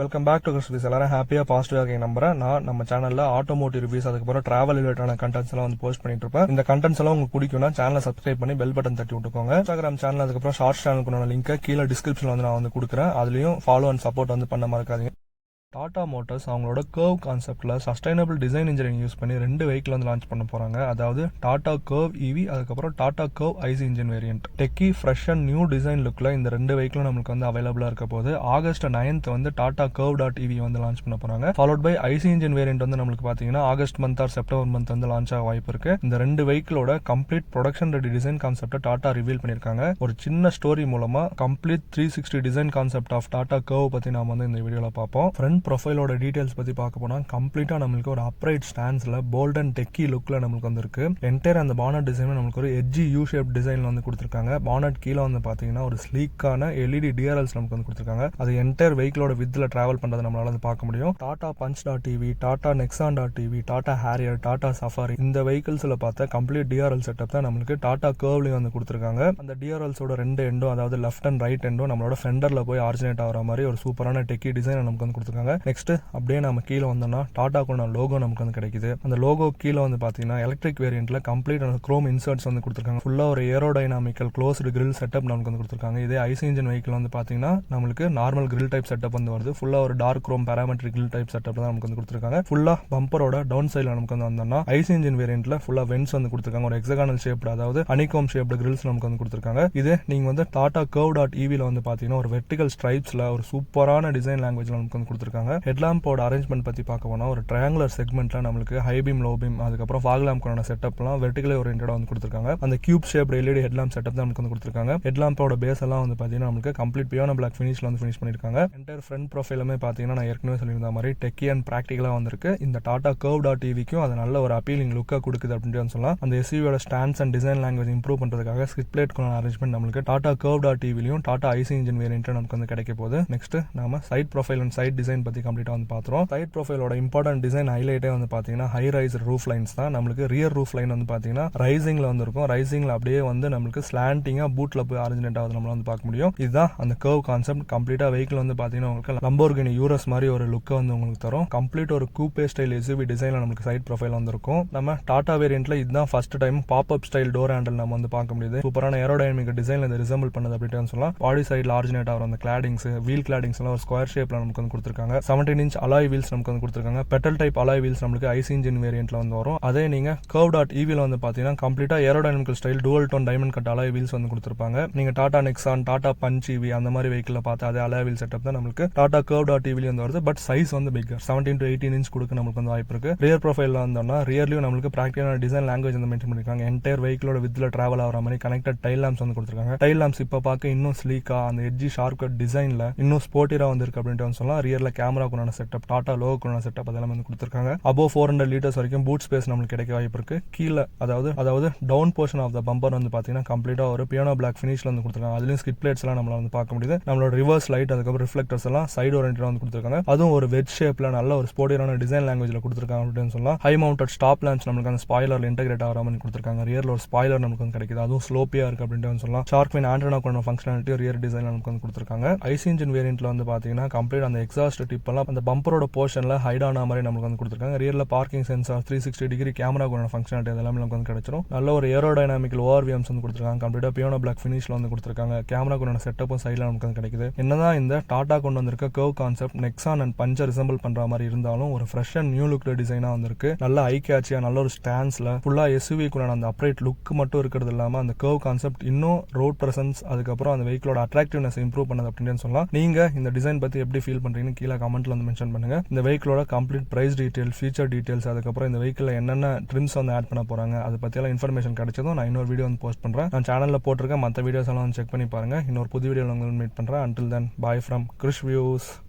Welcome back to Chris. எல்லாரும் ஹாப்பியாக பாசிட்டிவாக இருக்கீங்க நம்புறேன். நான் நம்ம சேனலில் ஆட்டோமோட்டிவ் ரிவ்யூஸ் அதுக்கப்புறம் டிராவல் ரிலேட்டான கண்டென்ட்ஸ் எல்லாம் வந்து போஸ்ட் பண்ணிட்டு இருப்பேன். இந்த கண்டென்ட்ஸ் எல்லாம் உங்களுக்கு பிடிக்கும்னா சேனலை சப்ஸ்கிரைப் பண்ணி பெல் பட்டன் தட்டி விட்டுக்கோங்க. இன்ஸ்டாகிராம் சேனல் அதுக்கப்புறம் ஷார்ட்ஸ் சேனலுக்கு லிங்க் கீழே டிஸ்கிரிப்ஷனில் வந்து நான் வந்து கொடுக்குறேன். அதுலயும் ஃபாலோ அண்ட் சப்போர்ட் வந்து பண்ண மறக்காதீங்க. டாடா மோட்டார்ஸ் அவங்களோட கர்வ் கான்செப்ட்ல சஸ்டைனபிள் டிசைன் இன்ஜினியரிங் யூஸ் பண்ணி 2 வெஹிக்கிள் வந்து லான்ச் பண்ண போறாங்க. அதாவது டாடா கர்வ் இவி அதுக்கப்புறம் Tata Curvv IC engine variant. Techy fresh and new design லுக்ல இந்த 2 வெஹிக்கிளும் நமக்கு வந்து அவைலபிளா இருக்க போது August 9th வந்து டாடா கர்வ் டாட் இவி வந்து லான்ச் பண்ண போறாங்க. Followed by IC engine variant வந்து நமக்கு பாத்தீங்கன்னா August month or September month வந்து லான்ச் ஆக வாய்ப்பு இருக்கு. இந்த 2 வெஹிக்கிளோட complete production ready design concept Tata reveal பண்ணிருக்காங்க. ஒரு சின்ன ஸ்டோரி மூலமா complete 360 design concept of Tata Curvv பத்தி நாம வந்து இந்த வீடியோல பார்ப்போம். ஃப்ரண்ட் ப்ரொஃபைலோட டீடைல்ஸ் பத்தி பார்க்க போனா கம்ப்ளீட்டா நமக்கு ஒரு அப்ரைட் ஸ்டாண்ட்ஸ்ல போல்ட் அண்ட் டெக்கி லுக்ல நமக்கு வந்திருக்கு. என்டையர் அந்த பானட் டிசைன் நமக்கு ஒரு எட்ஜி யூ ஷேப் டிசைன்ல வந்து கொடுத்திருக்காங்க. பானட் கீழே வந்து பாத்தீங்கன்னா ஒரு ஸ்லீக்கான எல்இடி டிஆர்எல்ஸ் நமக்கு வந்து கொடுத்திருக்காங்க. அது என்டையர் வெஹிக்கிளோட வித்ல டிராவல் பண்றதை நம்மளால வந்து பார்க்க முடியும். Tata Punch dot TV, Tata Nexon dot TV, Tata Harrier, Tata Safari இந்த வெஹிக்கிள்ஸ்ல பார்த்த கம்ப்ளீட் டிஆர்எல் செட்டப் தான் நமக்கு டாடா கர்வ்லயும் வந்து கொடுத்திருக்காங்க. அந்த டிஆர்எல்ஸோட 2 எண்டும் அதாவது லெஃப்ட் அண்ட் ரைட் எண்டும் நம்மளோட ஃபெண்டர்ல போய் ஆர்ஜினேட் ஆகிற மாதிரி ஒரு சூப்பரான டெக்கி டிசைன் நமக்கு வந்து கொடுத்திருக்காங்க. நெக்ஸ்ட் அப்படியே நம்ம கீழே வந்தோம்னா டாடாக்குள்ள லோகோ நமக்கு வந்து கிடைக்குது. அந்த லோகோ கீழே வந்து பாத்தீங்கன்னா எலக்ட்ரிக் வேரியன்ட்ல கம்ப்ளீட் குரோம் இன்சர்ட்ஸ் வந்து கொடுத்திருக்காங்க. ஃபுல்லா ஒரு ஏரோடைனாமிக்கல் க்ளோஸ்டு கிரில் செட்டப் நமக்கு வந்து கொடுத்திருக்காங்க. இதே ஐசி இன்ஜின் வெஹிக்கிள் வந்து பாத்தீங்கன்னா நம்மளுக்கு நார்மல் கிரில் டைப் செட்டப் வந்து வருது. ஃபுல்லா ஒரு dark chrome parametric grille type setup தான் நமக்கு வந்து கொடுத்திருக்காங்க. ஃபுல்லா பம்பரோட டவுன் சைட்ல நமக்கு வந்து வந்தோம்னா ஐசி இன்ஜின் வேரியன்ட்ல ஃபுல்லா வென்ட்ஸ் வந்து கொடுத்திருக்காங்க. ஒரு ஹெக்ஸாகனல் ஷேப்டு அதாவது ஹனிகோம் ஷேப்டு கிரில்ஸ் நமக்கு வந்து கொடுத்திருக்காங்க. இதே நீங்க வந்து டாடா கர்வ் டாட் இவில வந்து பாத்தீங்கன்னா ஒரு வெர்டிகல் ஸ்ட்ரைப்ஸ்ல ஒரு சூப்பரான டிசைன் லாங்குவேஜ்ல நமக்கு வந்து கொடுத்திருக்காங்க. ஹெட்லாம்போட அரேஞ்ச்மெண்ட் பத்தி பார்க்க போனா ஒரு ட்ரையாங்குலர் செக்மெண்ட்ல நமக்கு ஹை பீம் லோ பீம் அதுக்கப்புறம் ஃபாக் லேம்ப்க்கான செட்டப்லாம் வெர்டிகலி ஓரியன்டடா வந்து கொடுத்திருக்காங்க. அந்த cube shaped LED headlamp setup தான் நமக்கு வந்து கொடுத்திருக்காங்க. ஹெட்லாம்போட பேஸ் எல்லாம் வந்து பாத்தீங்கன்னா நமக்கு கம்ப்ளீட் பியானோ பிளாக் ஃபினிஷ்ல வந்து ஃபினிஷ் பண்ணிருக்காங்க. என்டையர் ஃப்ரண்ட் ப்ரொஃபைலுமே பாத்தீங்கன்னா நான் ஏற்கனவே சொல்லியிருந்த மாதிரி டெக்கி அண்ட் பிராக்டிகலா வந்திருக்கு. இந்த டாடா கர்வ் டாட் டிவிக்கும் அது நல்ல ஒரு அப்பீலிங் லுக்கா கொடுக்குது அப்படின்னு சொல்லலாம். அந்த எஸ்யூவியோட stance and design language improve பண்றதுக்காக ஸ்கிட் பிளேட்க்கான அரேஞ்ச்மெண்ட் நமக்கு டாடா கர்வ் டாட் டிவிலையும் டாடா ஐசி இன்ஜின் வேரியன்ட் நமக்கு வந்து கிடைக்க போகுது. நெக்ஸ்ட் நாம side profile and side design பத்தி கம்ப்ளீட்டா வந்து பாத்துறோம். சைட் ப்ரொஃபைலோட இம்பார்ட்டன்ட் டிசைன் ஹைலைட்டே வந்து பாத்தீங்கன்னா ஹை ரைஸ் ரூஃப் லைன்ஸ் தான். நம்மளுக்கு ரியர் ரூஃப் லைன் வந்து பாத்தீங்கன்னா ரைசிங்ல வந்து இருக்கும். ரைசிங்ல அப்படியே வந்து நம்மளுக்கு ஸ்லாண்டிங்கா பூட்ல போய் ஆரிஜினேட் ஆகுது நம்மளால வந்து பார்க்க முடியும். இதுதான் அந்த கர்வ் கான்செப்ட். கம்ப்ளீட்டா வெஹிக்கிள் வந்து பாத்தீங்கன்னா உங்களுக்கு லம்போர்கினி யூரஸ் மாதிரி ஒரு லுக் வந்து உங்களுக்கு தரும். கம்ப்ளீட் ஒரு கூப்பே ஸ்டைல் எஸ்யூவி டிசைன்ல நமக்கு சைட் ப்ரொஃபைல் வந்திருக்கும். நம்ம டாடா வேரியன்ட்ல இதுதான் first time pop up style door handle நம்ம வந்து பார்க்க முடியுது. சூப்பரான ஏரோடைனமிக் டிசைன்ல இந்த ரிசம்பிள் பண்ணது அப்படின்னு சொல்லலாம். பாடி சைட்ல ஆரிஜினேட் ஆகிற அந்த கிளாடிங்ஸ் வீல் கிளாடிங்ஸ் எல்லாம் ஒரு ஸ்கொயர் ஷேப்ல நமக்கு வந்து கொடுத்திருக்காங்க. 17 inch அலாய் வீல்ஸ் நமக்கு வந்து கொடுத்திருக்காங்க. பெட்டல் டைப் அலாய் வீல்ஸ் நமக்கு ஐசி இன்ஜின் வேரியன்ட்ல வந்து வரும். அதே நீங்க கர்வ் டாட் இவில வந்து பாத்தீங்கன்னா கம்ப்ளீட்டா aerodynamical style dual tone diamond cut alloy wheels வந்து கொடுத்திருப்பாங்க. நீங்க Tata Nexon, Tata Punch EV அந்த மாதிரி வெஹிக்கிள் பார்த்து அதே அலாய் வீல் செட்டப் தான் நமக்கு டாடா கர்வ் டாட் இவில வந்து வருது. பட் சைஸ் வந்து பிக்கர் 17 to 18 inch கொடுக்க நமக்கு வந்து வாய்ப்பு இருக்கு. ரியர் ப்ரொஃபைல்ல வந்தோம்னா ரியர்லயும் நமக்கு பிராக்டிகலான டிசைன் லாங்குவேஜ் வந்து மென்ஷன் பண்ணிருக்காங்க. என்டையர் வெஹிக்கிளோட வித்ல டிராவல் ஆகிற மாதிரி கனெக்டட் டைல் லாம்ப்ஸ் வந்து கொடுத்திருக்காங்க. டைல் லாம்ப்ஸ் இப்ப பார்க்க இன்னும் ஸ்லீக்கா அந்த எட்ஜி ஷார்ப் கட் டிசைன்ல இன்னும் ஸ்போர்ட்டியரா வந்து இருக்கு அப்படின்னு சொல்லலாம். ரியர்ல கேமராக்குள்ள செட்டப் டாடா லோகோக்குள்ள செட்டப் அதெல்லாம் வந்து கொடுத்திருக்காங்க. அபோவ் 400 liters வரைக்கும் பூட் ஸ்பேஸ் நமக்கு கிடைக்க வாய்ப்பு இருக்கு. கீழே அதாவது down portion of the bumper வந்து பாத்தீங்கன்னா கம்ப்ளீட்டா ஒரு பியானோ பிளாக் ஃபினிஷ்ல வந்து கொடுத்திருக்காங்க. அதுலயும் ஸ்கிட் பிளேட்ஸ் எல்லாம் நம்மளால வந்து பார்க்க முடியுது. நம்மளோட ரிவர்ஸ் லைட் அதுக்கப்புறம் ரிஃப்ளெக்டர்ஸ் எல்லாம் சைடு ஓரியன்டடா வந்து கொடுத்திருக்காங்க. அதுவும் ஒரு வெட் ஷேப்ல நல்ல ஒரு ஸ்போர்ட்டியரான டிசைன் லாங்குவேஜ்ல கொடுத்திருக்காங்க அப்படின்னு சொல்லலாம். ஹை மவுண்டட் ஸ்டாப் லாம்ப்ஸ் நமக்கு அந்த ஸ்பாய்லர்ல இன்டெகிரேட் ஆகிற மாதிரி கொடுத்திருக்காங்க. ரியர்ல ஒரு ஸ்பாய்லர் நமக்கு வந்து கிடைக்குது. அதுவும் ஸ்லோப்பியா இருக்கு அப்படின்னு சொல்லலாம். ஷார்க் ஃபின் ஆண்டனா கொண்ட ஃபங்க்ஷனாலிட்டி ரியர் டிசைன் நமக்கு வந்து கொடுத்திருக்காங்க. ஐசி இன்ஜின் வேரியன்ட்ல வந்து பாத்தீங்கன்னா கம்ப்ளீட் அந்த எக்ஸாஸ்ட் டிப் எல்லாம் அந்த பம்பரோட போர்ஷன்ல ஹைட் ஆன மாதிரி நமக்கு வந்து கொடுத்திருக்காங்க. ரியர்ல பார்க்கிங் சென்சார் 360 டிகிரி கேமரா கொண்ட ஃபங்க்ஷனாலிட்டி அதெல்லாம் நமக்கு வந்து கிடைச்சிரும். நல்ல ஒரு ஏரோடைனாமிக்கல் ஓஆர்விஎம்ஸ் வந்து கொடுத்திருக்காங்க. கம்ப்ளீட்டா பியானோ பிளாக் ஃபினிஷ்ல வந்து கொடுத்திருக்காங்க. கேமரா கொண்ட செட்டப்பும் சைடுல நமக்கு வந்து கிடைக்குது. என்னதான் இந்த டாடா கொண்டு வந்திருக்க கர்வ் கான்செப்ட் நெக்ஸான் அண்ட் பஞ்சை ரிசம்பிள் பண்ற மாதிரி இருந்தாலும் ஒரு ஃப்ரெஷ் அண்ட் நியூ லுக் டிசைனா வந்திருக்கு. நல்ல ஐ கேட்சியா நல்ல ஒரு ஸ்டாண்ட்ஸ்ல ஃபுல்லா எஸ்யூவி குள்ள அந்த அப்ரைட் லுக் மட்டும் இருக்கிறது இல்லாம அந்த கர்வ் கான்செப்ட் இன்னும் ரோட் பிரசன்ஸ் அதுக்கப்புறம் அந்த வெஹிக்கிளோட அட்ராக்டிவ்னஸ் இம்ப்ரூவ் பண்ணது அப்படின்னு சொல்லலாம். நீங்க இந்த டிசைன் பத்தி எப்படி ஃபீல் பண்றீங்கன்னு கீழே கமெண்ட்ல வந்து மென்ஷன் பண்ணுங்க. இந்த வெஹிக்கிளோட complete price detail, feature details அதுக்கப்புறம் இந்த வெஹிக்கிள் என்னென்ன ட்ரிம்ஸ் வந்து ஆட் பண்ண போறாங்க அதை பத்தி எல்லாம் இன்ஃபர்மேஷன் கிடைச்சதும் நான் இன்னொரு வீடியோ வந்து போஸ்ட் பண்றேன். நான் சேனல்ல போட்டிருக்க மற்ற வீடியோஸ் எல்லாம் வந்து செக் பண்ணி பாருங்க. இன்னொரு புது வீடியோல உங்களை மீட் பண்றேன். Until then, bye from Krish Views.